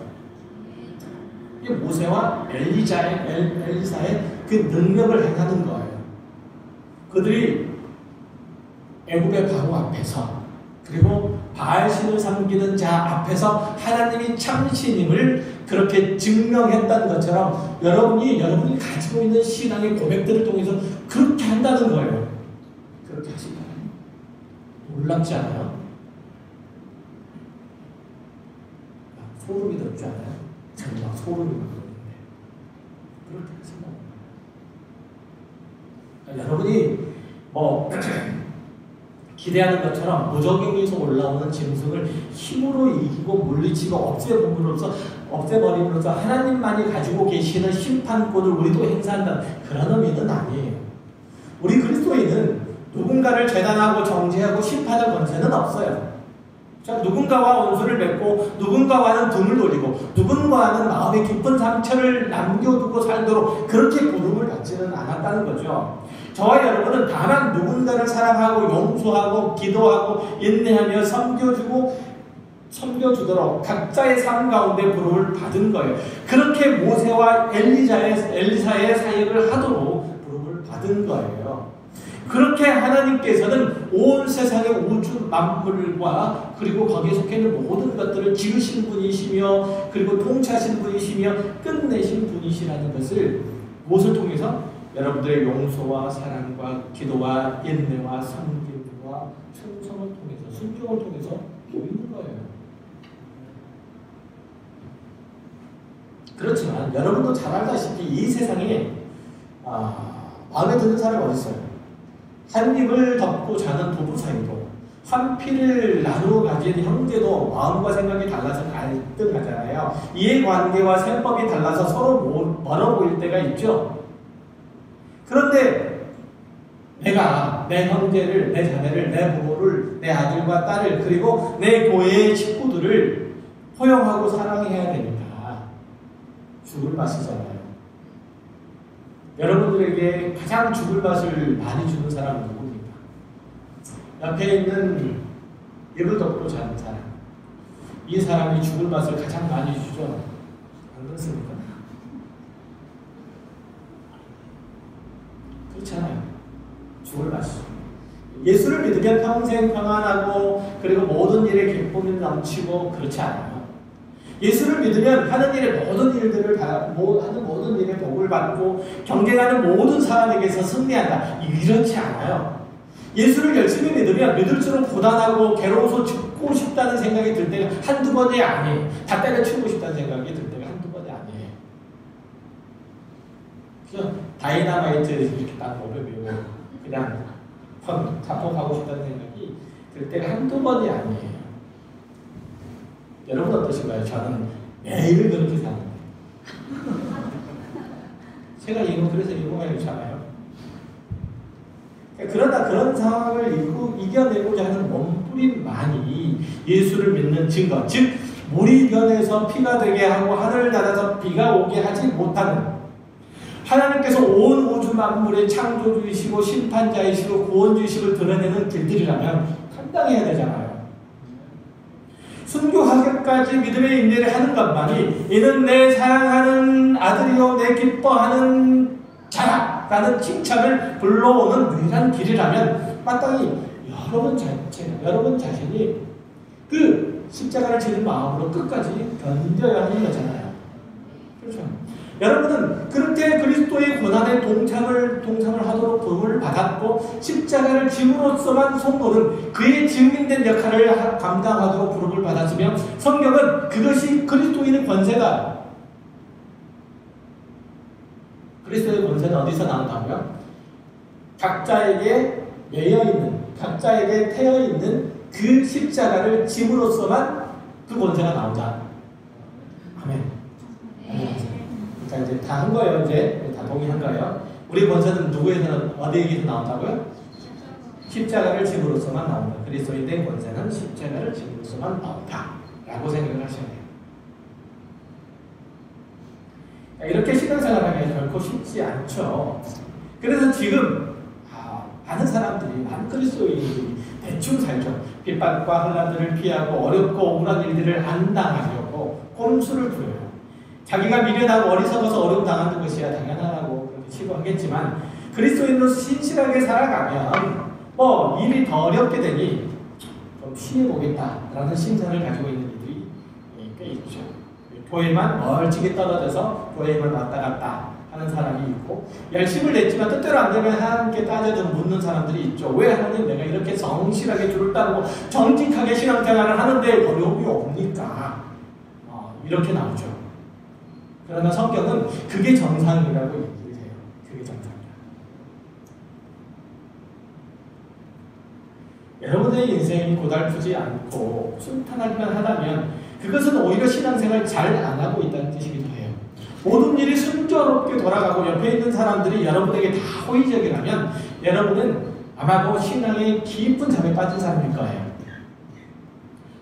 이게 모세와 엘리사의 그 능력을 행하는 거예요. 그들이 애굽의 바로 앞에서, 그리고 바알신을 섬기는 자 앞에서 하나님이 참신임을 그렇게 증명했다는 것처럼 여러분이 가지고 있는 신앙의 고백들을 통해서 그렇게 한다는 거예요. 그렇게 하신다. 놀랍지 않아요? 소름이 돋지 않아요? 저는 막 소름이 돋는데 그렇게 하신다. 여러분이 기대하는 것처럼 무적행에서 올라오는 짐승을 힘으로 이기고 물리치고 없애버림으로써 하나님만이 가지고 계시는 심판권을 우리도 행사한다는 그런 의미는 아니에요. 우리 그리스도인은 누군가를 재단하고 정죄하고 심판할 권세는 없어요. 누군가와 원수를 맺고 누군가와는 등을 돌리고 누군가와는 마음의 깊은 상처를 남겨두고 살도록 그렇게 부름을 받지는 않았다는 거죠. 저와 여러분은 다만 누군가를 사랑하고 용서하고 기도하고 인내하며 섬겨주도록 각자의 삶 가운데 부름을 받은 거예요. 그렇게 모세와 엘리사의 사역을 하도록 부름을 받은 거예요. 그렇게 하나님께서는 온 세상의 우주 만물과 그리고 거기에 속해 있는 모든 것들을 지으신 분이시며 그리고 통치하신 분이시며 끝내신 분이시라는 것을 무엇을 통해서? 여러분들의 용서와 사랑과 기도와 인내와 섬김과 충성을 통해서 순종을 통해서 보이는 거예요. 그렇지만 여러분도 잘 알다시피 이 세상에 마음에 드는 사람이 어디 있어요? 한 입을 덮고 자는 부부 사이도 한 피를 나누어 가진 형제도 마음과 생각이 달라서 갈등하잖아요. 이해관계와 셈법이 달라서 서로 멀어 보일 때가 있죠. 그런데 내가 내 형제를, 내 자매를, 내 부모를, 내 아들과 딸을 그리고 내 교회의 식구들을 포용하고 사랑해야 되니까 죽을 맛이잖아요. 여러분들에게 가장 죽을 맛을 많이 주는 사람은 누굽니까? 옆에 있는 입을 덮고 자는 사람. 이 사람이 죽을 맛을 가장 많이 주죠. 안 그렇습니까? 그렇잖아요. 죽을 맛이죠. 예수를 믿으면 평생 평안하고 그리고 모든 일에 기쁨이 넘치고 그렇지 않아요. 예수를 믿으면 하는 일의 모든 일들을 하는 모든 일에 복을 받고 경쟁하는 모든 사람에게서 승리한다. 이렇지 않아요. 예수를 열심히 믿으면 믿을수록 고단하고 괴로워서 죽고 싶다는 생각이 들 때가 한두 번이 아니에요. 다 때려치우고 싶다는 생각이 들 때가 한두 번이 아니에요. 그냥 다이나마이트 이렇게 딱 몸에 메고 그냥 자폭하고 싶다는 생각이 들 때가 한두 번이 아니에요. 여러분 어떠신가요? 저는 매일 그렇게 사는데 제가 그래서 이거만 있잖아요. 그러나 그런 상황을 이겨내고자 하는 몸부림만이 예수를 믿는 증거, 즉 물이 변해서 피가 되게 하고 하늘 나라에서 비가 오게 하지 못하는 하나님께서 온 우주 만물의 창조주이시고 심판자이시고 구원주이심을 드러내는 길들이라면 감당해야 되잖아요. 순교하기까지 믿음의 인내를 하는 것만이 이는 내 사랑하는 아들이요 내 기뻐하는 자라 라는 칭찬을 불러오는 유일한 길이라면 마땅히 여러분 자신이 그 십자가를 지는 마음으로 끝까지 견뎌야 하는 거잖아요. 그렇죠? 여러분은 그렇게 그리스도의 고난에 동참을 하도록 부름을 받았고 십자가를 짐으로써만 성도는 그의 증인된 역할을 감당하도록 부름을 받았으며 성경은 그것이 그리스도인의 권세다. 그리스도의 권세는 어디서 나온다고요? 각자에게 각자에게 태어있는 그 십자가를 짐으로써만 그 권세가 나온다. 아멘. 자, 이제 다 한 거예요. 이제 다 동의한 거예요. 우리 권세는 누구에서 어디에게서 나온다고요? 십자가를 짐으로써만 나온다. 그리스도인의 권세는 십자가를 짐으로써만 나온다. 라고 생각을 하셔야 돼요. 이렇게 신앙생활하기 결코 쉽지 않죠. 그래서 지금 많은 사람들이, 많은 그리스도인들이 대충 살죠. 핍박과 혼란들을 피하고 어렵고 억울한 일들을 안 당하려고 꼼수를 부려요. 자기가 미련하고 어리석어서 어려움 당하는 것이야 당연하다고 그렇게 치부하겠지만 그리스도인으로서 신실하게 살아가면 일이 더 어렵게 되니 좀 피해보겠다라는 심산을 가지고 있는 이들이 꽤 있죠. 교회만 멀찍이 떨어져서 교회만 왔다 갔다 하는 사람이 있고 열심을 냈지만 뜻대로 안 되면 하나님께 따져도 묻는 사람들이 있죠. 왜 하나님 내가 이렇게 성실하게 줄을 따르고 정직하게 신앙생활을 하는데 어려움이 옵니까? 이렇게 나오죠. 그러나 성경은 그게 정상이라고 얘기를 해요. 그게 정상이야. 여러분의 인생이 고달프지 않고 순탄하기만 하다면 그것은 오히려 신앙생활 잘 안 하고 있다는 뜻이기도 해요. 모든 일이 순조롭게 돌아가고 옆에 있는 사람들이 여러분에게 다 호의적이라면 여러분은 아마도 신앙의 깊은 잠에 빠진 사람일 거예요.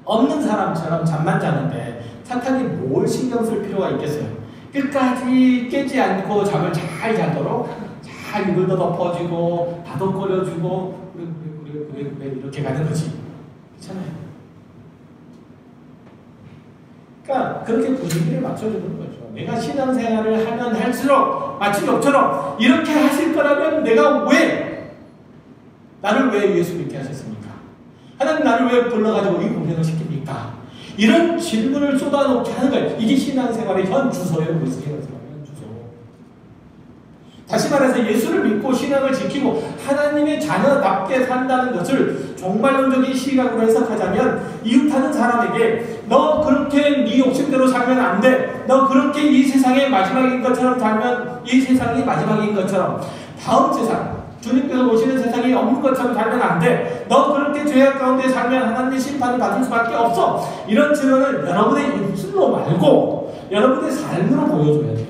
없는 사람처럼 잠만 자는데 사탄이 뭘 신경 쓸 필요가 있겠어요? 끝까지 깨지 않고 잠을 잘 자도록 잘 이불도 덮어주고 다독거려주고 그래 이렇게 가는 거지. 그렇잖아요. 그러니까 그렇게 분위기를 맞춰주는 거죠. 내가 신앙생활을 하면 할수록 마치 욕처럼 이렇게 하실 거라면 내가 왜 나를 왜 예수 믿게 하셨습니까? 하나님 나를 왜 불러가지고 이 고생을 시킵니까? 이런 질문을 쏟아놓게 하는 거예요. 이게 신앙생활의 현 주소예요. 현 주소. 다시 말해서 예수를 믿고 신앙을 지키고 하나님의 자녀답게 산다는 것을 종말론적인 시각으로 해석하자면 이웃하는 사람에게 너 그렇게 네 욕심대로 살면 안 돼. 너 그렇게 이 세상의 마지막인 것처럼 살면 이 세상이 마지막인 것처럼 다음 세상 주님께서 오시는 세상이 없는 것처럼 살면 안 돼. 너 그렇게 죄악 가운데 살면 하나님의 심판을 받을 수밖에 없어. 이런 질문을 여러분의 입술로 말고 여러분의 삶으로 보여줘야 돼요.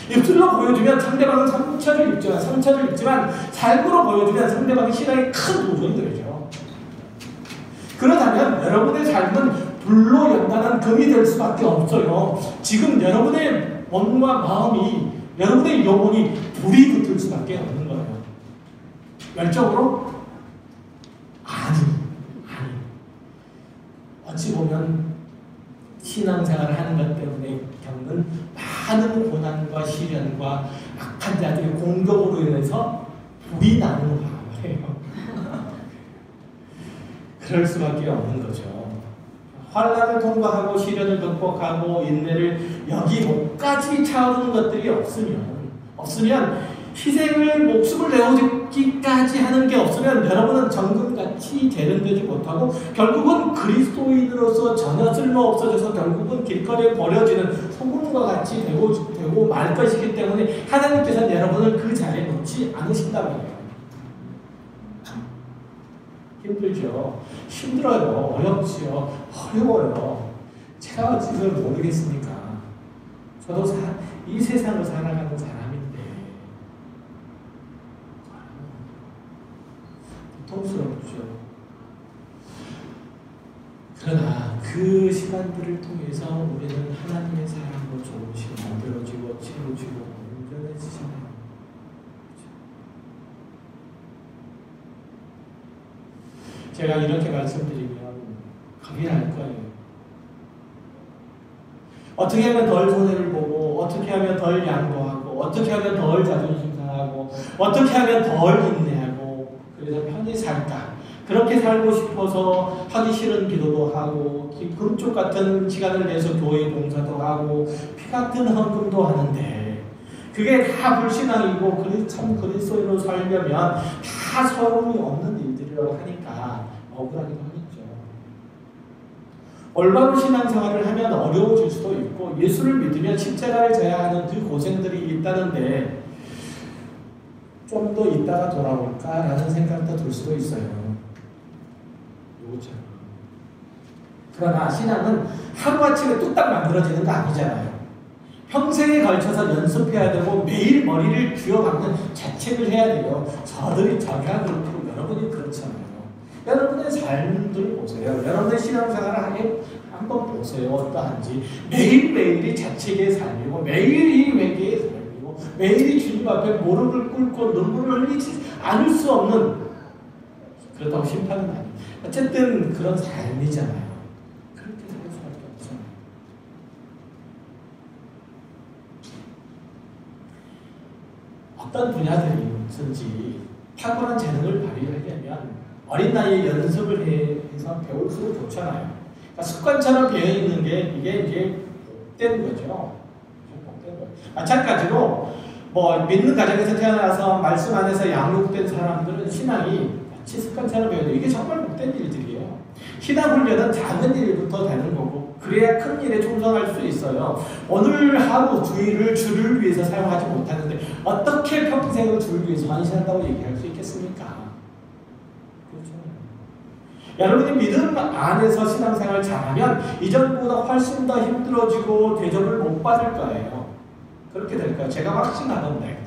입술로 보여주면 상대방은 상처를 입지만 삶으로 보여주면 상대방의 신앙에 큰 도전이 되죠. 그렇다면 여러분의 삶은 불로 연단한 금이 될 수밖에 없어요. 지금 여러분의 몸과 마음이 여러분의 영혼이 불이 붙을 수밖에 없는 거예요. 열정으로? 아니. 어찌 보면 신앙생활을 하는 것 때문에 겪는 많은 고난과 시련과 악한 자들의 공격으로 인해서 불이 나는 거예요. 그럴 수밖에 없는 거죠. 환난을 통과하고 시련을 극복하고 인내를 여기 목까지 차오르는 것들이 없으면 희생을 목숨을 내어주기까지 하는 게 없으면 여러분은 정금같이 재련되지 못하고 결국은 그리스도인으로서 전혀 쓸모없어져서 결국은 길거리에 버려지는 소금과 같이 되고 말 것이기 때문에 하나님께서는 여러분을 그 자리에 놓지 않으신단 말이에요. 힘들죠. 힘들어요. 어렵지요. 어려워요. 제가 어찌를 모르겠습니까? 저도 이 세상을 살아가는 사람인데 고통스럽죠. 그러나 그 시간들을 통해서 우리는 하나님의 사랑으로 조금씩 만들어지고 채워지고 온전해지잖아요. 제가 이렇게 말씀드리면 겁이 날 거예요. 어떻게 하면 덜 손해를 보고 어떻게 하면 덜 양보하고 어떻게 하면 덜 자존심 상하고 어떻게 하면 덜 인내하고 그래서 편히 살까 그렇게 살고 싶어서 하기 싫은 기도도 하고 금쪽 같은 시간을 내서 교회 봉사도 하고 피 같은 헌금도 하는데 그게 다 불신앙이고 참 그리스도인으로 살려면 다 서름이 없는 일들이라고 하니까 억울하기도 하겠죠. 올바른 신앙생활을 하면 어려워질 수도 있고 예수를 믿으면 십자가를 져야 하는 그 고생들이 있다는데 좀 더 있다가 돌아올까라는 생각도 들 수도 있어요. 요거죠. 그러나 신앙은 하루아침에 뚝딱 만들어지는 거 아니잖아요. 평생에 걸쳐서 연습해야 되고 매일 머리를 쥐어박는 자책을 해야 돼요. 저가 그렇고 여러분이 그렇잖아요. 여러분의 삶들 보세요. 여러분의 신앙생활을 한번 보세요. 어떠한지. 매일매일이 자책의 삶이고 매일이 회개의 삶이고 매일이 주님 앞에 무릎을 꿇고 눈물을 흘리지 않을 수 없는 그렇다고 심판은 아니에요. 어쨌든 그런 삶이잖아요. 그렇게 살 수밖에 없잖아요. 어떤 분야들이든지 탁월한 재능을 발휘하려면 어린 나이에 연습을 해서 배울수록 좋잖아요. 그러니까 습관처럼 배어있는 게 이게 복된 거죠. 복된 거예요. 마찬가지로 믿는 가정에서 태어나서 말씀 안에서 양육된 사람들은 신앙이 마치 습관처럼 배워요. 이게 정말 복된 일들이에요. 신앙 훈련은 작은 일부터 되는 거고 그래야 큰 일에 충성할 수 있어요. 오늘 하루 주를 위해서 사용하지 못하는데 어떻게 평생을 주를 위해서 헌신한다고 얘기할 수 있겠습니까? 여러분이 믿음 안에서 신앙생활 잘하면 이전보다 훨씬 더 힘들어지고 대접을 못 받을 거예요. 그렇게 될 거예요. 제가 확신하던데.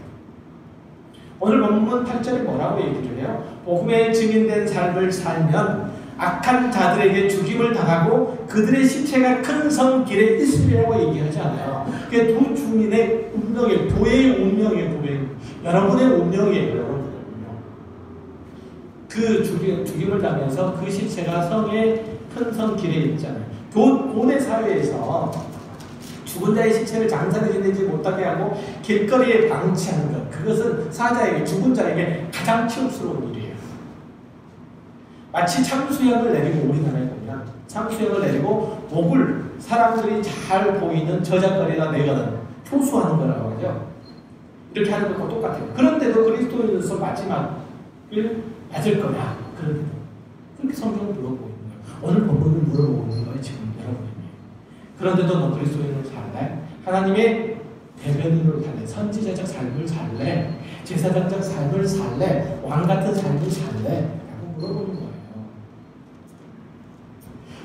오늘 본문 8절에 뭐라고 얘기를 해요? 복음에 증인된 삶을 살면 악한 자들에게 죽임을 당하고 그들의 시체가 큰 성 길에 있으리라고 얘기하지 않아요. 그게 두 주민의 운명이에요. 교회의 운명이에요. 여러분의 운명이에요. 여러분의 운명. 그 죽임을 당해서 그 시체가 성의 큰 성 길에 있잖아요. 고대 사회에서 죽은 자의 시체를 장사를 지내지 못하게 하고 길거리에 방치하는 것, 그것은 사자에게, 죽은 자에게 가장 가장 치욕스러운 일이에요. 마치 참수형을 내리고, 우리나라에 보면 참수형을 내리고 목을 사람들이 잘 보이는 저작거리나 내거는 표수하는 거라고 하죠. 이렇게 하는 것과 똑같아요. 그런데도 그리스도인으로서 마지막을 맞을 거냐. 그런데도 그렇게 성경을 물어보고 있는 거예요. 오늘 본문을 물어보고 있는 거예요. 지금 여러분이. 그런데도 너 그리스도인으로 살래? 하나님의 대변인으로 살래? 선지자적 삶을 살래? 제사장적 삶을 살래? 왕같은 삶을 살래? 라고 물어보는 거예요.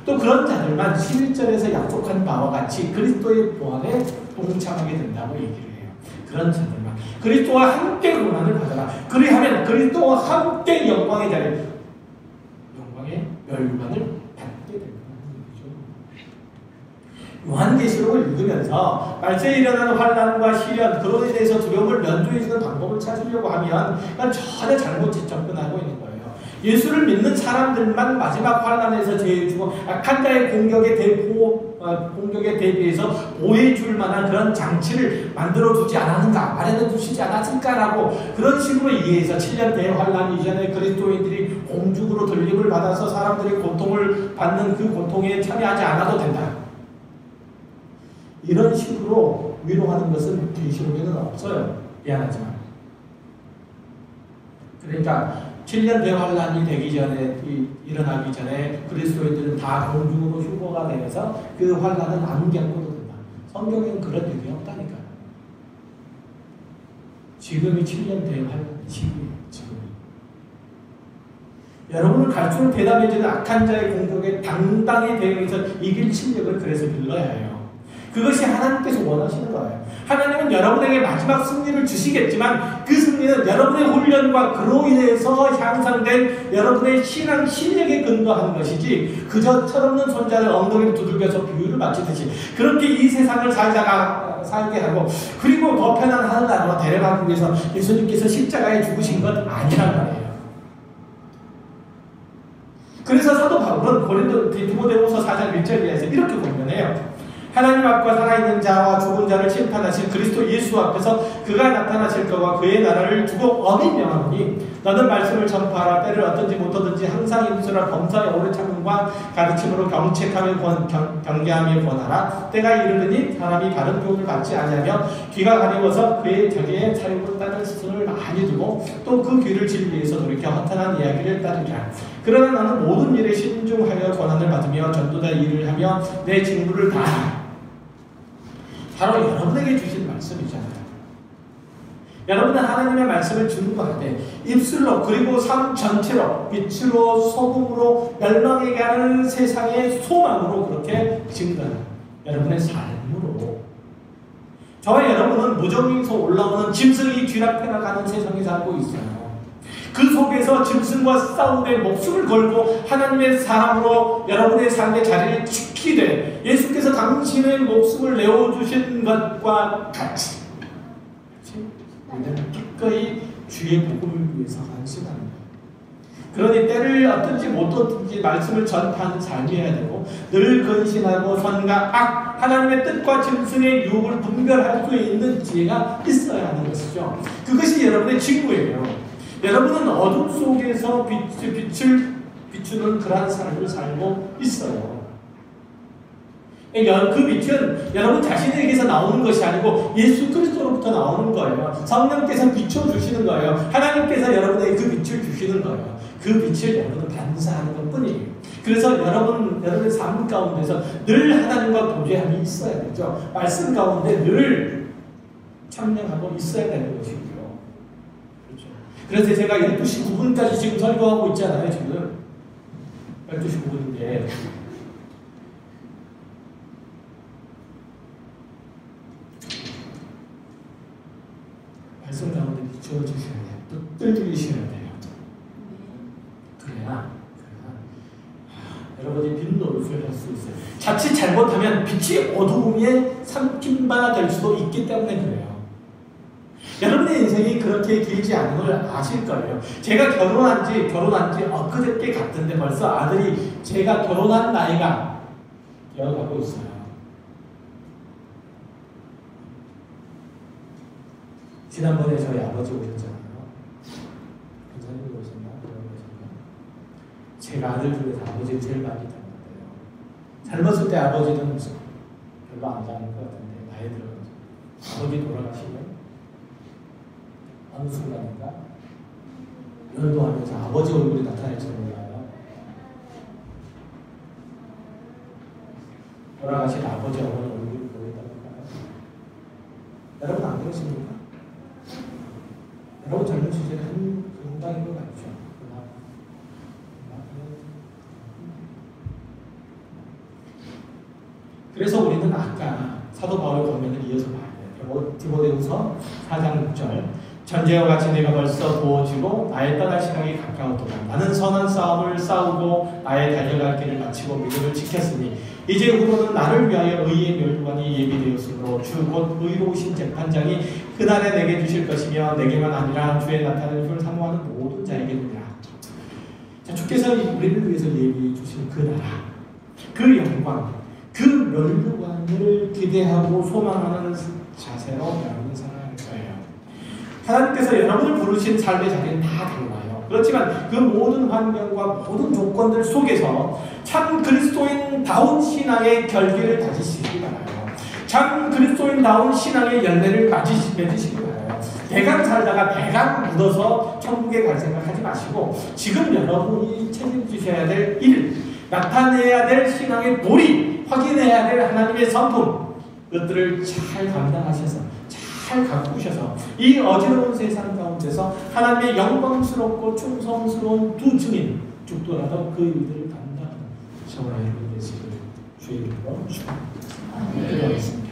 또 그런 자들만 11절에서 약속한 바와 같이 그리스도의 부활에 동참하게 된다고 얘기를 해요. 그런 자들만. 그리스도와 함께 고난을 받아라. 그리하면 그리스도와 함께 영광의 자리, 영광의 멸관을 받게 된다는 얘기죠. 요한계시록을 읽으면서 말세에 일어나는 환난과 시련, 그로 인해서 두려움을 면도해주는 방법을 찾으려고 하면 전혀 잘못 접근하고 있는 거예요. 예수를 믿는 사람들만 마지막 환난에서 제해주고 악한 자의 공격에 대비해서 보호해줄 만한 그런 장치를 만들어두지 않았는가, 마련해두시지 않았을까라고 그런 식으로 이해해서 7년 대환란 이전에 그리스도인들이 공중으로 들림을 받아서 사람들이 고통을 받는 그 고통에 참여하지 않아도 된다. 이런 식으로 위로하는 것은 계시록에는 없어요. 미안하지만. 그러니까 7년 대환란이 되기 전에, 일어나기 전에 그리스도인들은 다 공중으로 휴거가 되어서 그 환란은 안 겪어도 된다. 성경에는 그런 얘기 없다니까요. 지금이 7년 대환란 시기예요. 지금. 여러분을 갈수록 대담해지는 악한 자의 공격에 당당히 대응해서 이길 실력을 그래서 길러야 해요. 그것이 하나님께서 원하시는 거예요. 하나님은 여러분에게 마지막 승리를 주시겠지만 그 승리는 여러분의 훈련과 그로 인해서 향상된 여러분의 신앙 실력에 근거한 것이지 그저 철없는 손자를 엉덩이를 두들겨서 비유를 마치듯이 그렇게 이 세상을 살게 하고 그리고 더 편한 하늘나라로 데려가기 위해서 예수님께서 십자가에 죽으신 것 아니란 말이에요. 그래서 사도 바울은 디모데후서 4장 1절에서 이렇게 권면해요. 하나님 앞과 살아있는 자와 죽은 자를 심판하신 그리스도 예수 앞에서 그가 나타나실 것과 그의 나라를 두고 엄히 명하노니 너는 말씀을 전파하라. 때를 어떤지 못하든지 항상 임수라. 범사에 오래 참음과 가르침으로 경책하며 경계하며 권하라. 때가 이르르니 사람이 바른 교훈을 받지 아니하며 귀가 가려워서 그의 자기의 사욕을 따를 스승을 많이 두고 또 그 귀를 진리에서 돌이켜 허탄한 이야기를 따르리라. 그러나 너는 모든 일에 신중하여 권한을 받으며 전도자 일을 하며 내 직무를 다하라. 바로 여러분에게 주신 말씀이잖아요. 여러분은 하나님의 말씀을 증거하되 입술로 그리고 삶 전체로 빛으로 소금으로 멸망에 가는 세상의 소망으로 그렇게 증거하는 여러분의 삶으로 저와 여러분은 무정에서 올라오는 짐승이 뒤락해나가는 세상에 살고 있어요. 그 속에서 짐승과 싸우되 목숨을 걸고 하나님의 사람으로 여러분의 삶의 자리를 지키되 예수께서 당신의 목숨을 내어주신 것과 같이 우리는 기꺼이 주의 복음을 위해서 헌신합니다. 그러니 때를 어떤지 못어떤지 말씀을 전파하는 삶이어야 되고 늘 근신하고 선과 악, 하나님의 뜻과 짐승의 유혹을 분별할 수 있는 지혜가 있어야 하는 것이죠. 그것이 여러분의 직무예요. 여러분은 어둠 속에서 빛을 비추는 그러한 삶을 살고 있어요. 그 빛은 여러분 자신에게서 나오는 것이 아니고 예수 그리스도로부터 나오는 거예요. 성령께서 비춰주시는 거예요. 하나님께서 여러분에게 그 빛을 주시는 거예요. 그 빛을 여러분은 반사하는 것 뿐이에요. 그래서 여러분의 삶 가운데서 늘 하나님과 교제함이 있어야 되죠. 말씀 가운데 늘 참여하고 있어야 되는 것이고요. 그래서 제가 12시 9분까지 지금 설교하고 있잖아요. 지금 12시 9분인데 말씀 가운데 비춰주셔야 돼요. 또 뜰주셔야 돼요. 그래야 여러분이 빛 노릇을 할 수 있어요. 자칫 잘못하면 빛이 어두움에 삼킨 바가 될 수도 있기 때문에 그래요. 여러분의 인생이 그렇게 길지 않은 걸 아실 거예요. 제가 결혼한 지 엊그저께 같은데 벌써 아들이 제가 결혼한 나이가 되어가고 있어요. 지난번에 저희 아버지 오셨잖아요. 전사님이 오셨나? 제가 아들 중에서 아버지를 제일 많이 닮았대요. 젊었을 때 아버지는 별로 안 닮은 것 같은데 나이 들어서 아버지 돌아가시면 어느 순간인가 열도하면서 아버지 얼굴이 나타날지 몰라요. 돌아가신 아버지 어머니 얼굴이 보인다니까요. 여러분 안 그러십니까? 여러분 젊은 시절에 건강인 것 같죠? 그래서 우리는 아까 사도 바울의 권면을 이어서 봐야 돼요. 디모데후서 4장 6절 전제와 같이 내가 벌써 부어지고 나의 떠날 시간이 가까웠도다. 나는 선한 싸움을 싸우고 나의 달려갈 길을 마치고 믿음을 지켰으니 이제 후로는 나를 위하여 의의 멸관이 예비되었으므로 주 곧 의로우신 재판장이 그날에 내게 주실 것이며 내게만 아니라 주의 나타나는 걸 사모하는 모든 자에게니라. 자, 주께서 우리를 위해서 예비해 주신 그 나라, 그 영광, 그 멸관을 기대하고 소망하는 자세로 여러분을 살아갈 거예요. 하나님께서 여러분을 부르신 삶의 자리는 다 달라요. 그렇지만 그 모든 환경과 모든 조건들 속에서 참 그리스도인다운 신앙의 결기를 다지시기 바라요. 참 그리스도인다운 신앙의 열매를 맺으시기 바라요. 대강 살다가 대강 묻어서 천국에 갈 생각하지 마시고 지금 여러분이 책임지셔야 될 일, 나타내야 될 신앙의 도리, 확인해야 될 하나님의 성품, 그것들을 잘 감당하셔서 잘 가꾸셔서 이 어지러운 세상 가운데서 하나님의 영광스럽고 충성스러운 두 증인 죽더라도 그 일들을 감당하는 저와 여러분 되시기를 주의 이름으로 축원합니다. 기도하겠습니다.